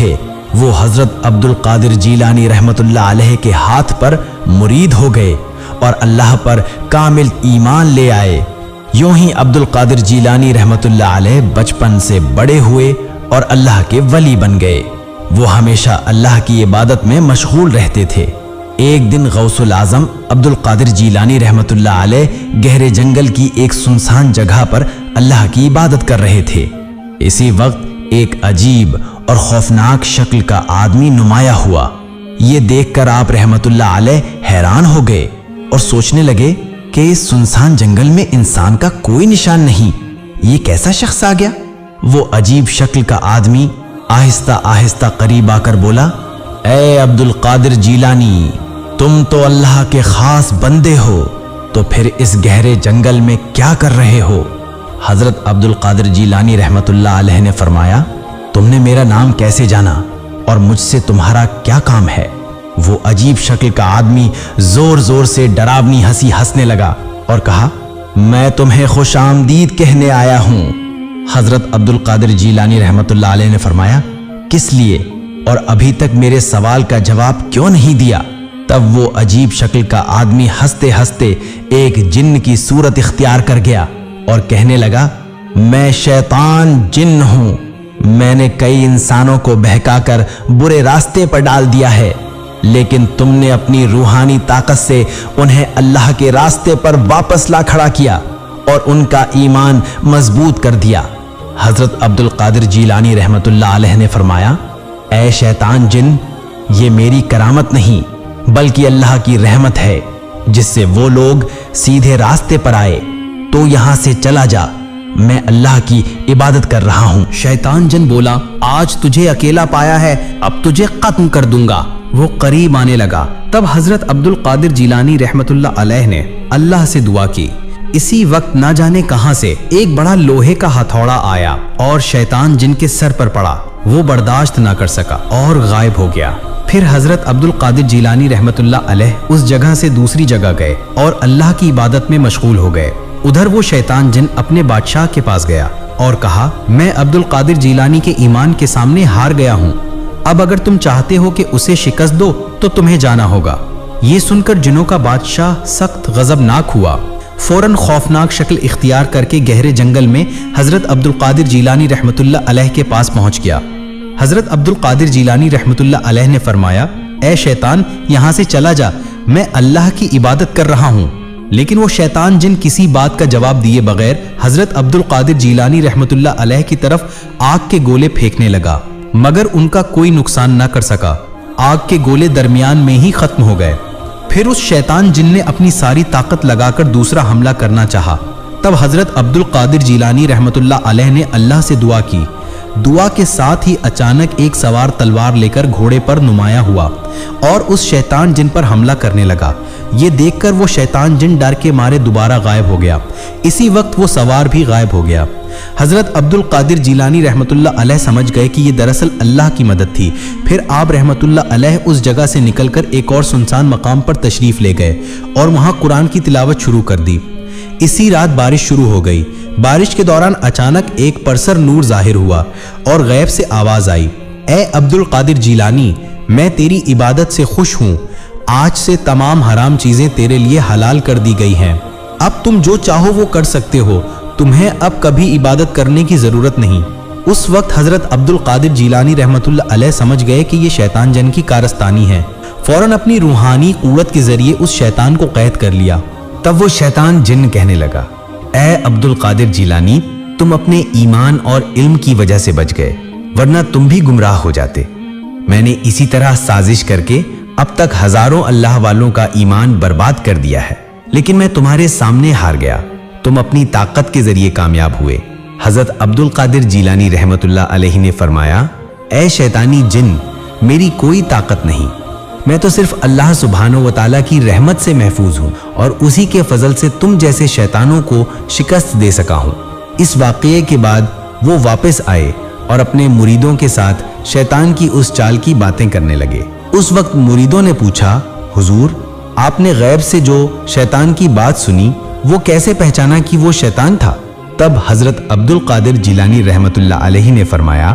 تھے وہ حضرت عبد القادر جیلانی رحمت اللہ علیہ کے ہاتھ پر مرید ہو گئے اور اللہ پر کامل ایمان لے آئے۔ یوں ہی عبد القادر جیلانی رحمت اللہ علیہ بچپن سے بڑے ہوئے اور اللہ کے ولی بن گئے۔ وہ ہمیشہ اللہ کی عبادت میں مشغول رہتے تھے۔ ایک دن غوث العظم عبد القادر جیلانی رحمت اللہ علیہ گہرے جنگل کی ایک سنسان جگہ پر اللہ کی عبادت کر رہے تھے۔ اسی وقت ایک عجیب اور خوفناک شکل کا آدمی نمایاں ہوا۔ یہ دیکھ کر آپ رحمت اللہ علیہ حیران ہو گئے اور سوچنے لگے کہ اس سنسان جنگل میں انسان کا کوئی نشان نہیں، یہ کیسا شخص آ گیا؟ وہ عجیب شکل کا آدمی آہستہ آہستہ قریب آ کر بولا، اے عبد القادر جیلانی، تم تو اللہ کے خاص بندے ہو، تو پھر اس گہرے جنگل میں کیا کر رہے ہو؟ حضرت عبد القادر جیلانی رحمت اللہ علیہ نے فرمایا، تم نے میرا نام کیسے جانا اور مجھ سے تمہارا کیا کام ہے؟ وہ عجیب شکل کا آدمی زور زور سے ڈراونی ہنسی ہنسنے لگا اور کہا، میں تمہیں خوش آمدید کہنے آیا ہوں۔ حضرت عبد القادر جیلانی رحمت اللہ علیہ نے فرمایا، کس لیے اور ابھی تک میرے سوال کا جواب کیوں نہیں دیا؟ تب وہ عجیب شکل کا آدمی ہنستے ہنستے ایک جن کی صورت اختیار کر گیا اور کہنے لگا، میں شیطان جن ہوں، میں نے کئی انسانوں کو بہکا کر برے راستے پر ڈال دیا ہے، لیکن تم نے اپنی روحانی طاقت سے انہیں اللہ کے راستے پر واپس لا کھڑا کیا اور ان کا ایمان مضبوط کر دیا۔ حضرت عبد القادر جیلانی رحمت اللہ علیہ نے فرمایا، اے شیطان جن، یہ میری کرامت نہیں بلکہ اللہ کی رحمت ہے جس سے وہ لوگ سیدھے راستے پر آئے، تو یہاں سے چلا جا، میں اللہ کی عبادت کر رہا ہوں۔ شیطان جن بولا، آج تجھے اکیلا پایا ہے، اب تجھے ختم کر دوں گا۔ وہ قریب آنے لگا، تب حضرت عبد القادر جیلانی رحمت اللہ علیہ نے اللہ سے دعا کی۔ اسی وقت نہ جانے کہاں سے ایک بڑا لوہے کا ہتھوڑا آیا اور شیطان جن کے سر پر پڑا۔ وہ برداشت نہ کر سکا اور غائب ہو گیا۔ پھر حضرت عبد القادر جیلانی رحمت اللہ علیہ اس جگہ سے دوسری جگہ گئے اور اللہ کی عبادت میں مشغول ہو گئے۔ ادھر وہ شیطان جن اپنے بادشاہ کے پاس گیا اور کہا، میں عبد القادر جیلانی کے ایمان کے سامنے ہار گیا ہوں، اب اگر تم چاہتے ہو کہ اسے شکست دو تو تمہیں جانا ہوگا۔ یہ سن کر جنوں کا بادشاہ سخت غضبناک ہوا، فوراً خوفناک شکل اختیار کر کے گہرے جنگل میں حضرت عبد القادر جیلانی رحمت اللہ علیہ کے پاس پہنچ گیا۔ حضرت عبد القادر جیلانی رحمت اللہ علیہ نے فرمایا، اے شیطان، یہاں سے چلا جا، میں اللہ کی عبادت کر رہا ہوں۔ لیکن وہ شیطان جن کسی بات کا جواب دیے بغیر حضرت عبد القادر جیلانی رحمت اللہ علیہ کی طرف آگ کے گولے پھینکنے لگا، مگر ان کا کوئی نقصان نہ کر سکا۔ آگ کے گولے درمیان میں ہی ختم ہو گئے۔ پھر اس شیطان جن نے اپنی ساری طاقت لگا کر دوسرا حملہ کرنا چاہا۔ تب حضرت عبد القادر جیلانی رحمت اللہ علیہ نے اللہ سے دعا کی۔ دعا کے ساتھ ہی اچانک ایک سوار تلوار لے کر گھوڑے پر نمایاں ہوا اور اس شیطان جن پر حملہ کرنے لگا۔ یہ دیکھ کر وہ شیطان جن ڈر کے مارے دوبارہ غائب ہو گیا۔ اسی وقت وہ سوار بھی غائب ہو گیا۔ حضرت عبد القادر جیلانی رحمت اللہ علیہ سمجھ گئے کہ یہ دراصل اللہ کی مدد تھی۔ پھر آپ رحمت اللہ علیہ اس جگہ سے نکل کر ایک اور سنسان مقام پر تشریف لے گئے اور وہاں قرآن کی تلاوت شروع کر دی۔ اسی رات بارش شروع ہو گئی۔ بارش کے دوران اچانک ایک پرسر نور ظاہر ہوا اور غیب سے آواز آئی، اے عبد القادر جیلانی، میں تیری عبادت سے خوش ہوں، آج سے تمام حرام چیزیں تیرے لیے حلال کر دی گئی ہیں، اب تم جو چاہو وہ کر سکتے ہو، تمہیں اب کبھی عبادت کرنے کی ضرورت نہیں۔ اس وقت حضرت عبد القادر جیلانی رحمت اللہ علیہ سمجھ گئے کہ یہ شیطان جن کی کارستانی ہے۔ فوراً اپنی روحانی قوت کے ذریعے اس شیطان کو قید کر لیا۔ تب وہ شیطان جن کہنے لگا، اے عبد القادر جیلانی، تم اپنے ایمان اور علم کی وجہ سے بچ گئے، ورنہ تم بھی گمراہ ہو جاتے۔ میں نے اسی طرح سازش کر کے اب تک ہزاروں اللہ والوں کا ایمان برباد کر دیا ہے، لیکن میں تمہارے سامنے ہار گیا، تم اپنی طاقت کے ذریعے کامیاب ہوئے۔ حضرت عبد القادر جیلانی رحمت اللہ علیہ نے فرمایا، اے شیطانی جن، میری کوئی طاقت نہیں، میں تو صرف اللہ سبحانہ و تعالیٰ کی رحمت سے محفوظ ہوں اور اسی کے فضل سے تم جیسے شیطانوں کو شکست دے سکا ہوں۔ اس واقعے کے بعد وہ واپس آئے اور اپنے مریدوں کے ساتھ شیطان کی اس چال کی باتیں کرنے لگے۔ اس وقت مریدوں نے پوچھا، حضور، آپ نے غیب سے جو شیطان کی بات سنی وہ کیسے پہچانا کہ وہ شیطان تھا؟ تب حضرت عبد القادر جیلانی رحمت اللہ علیہ نے فرمایا،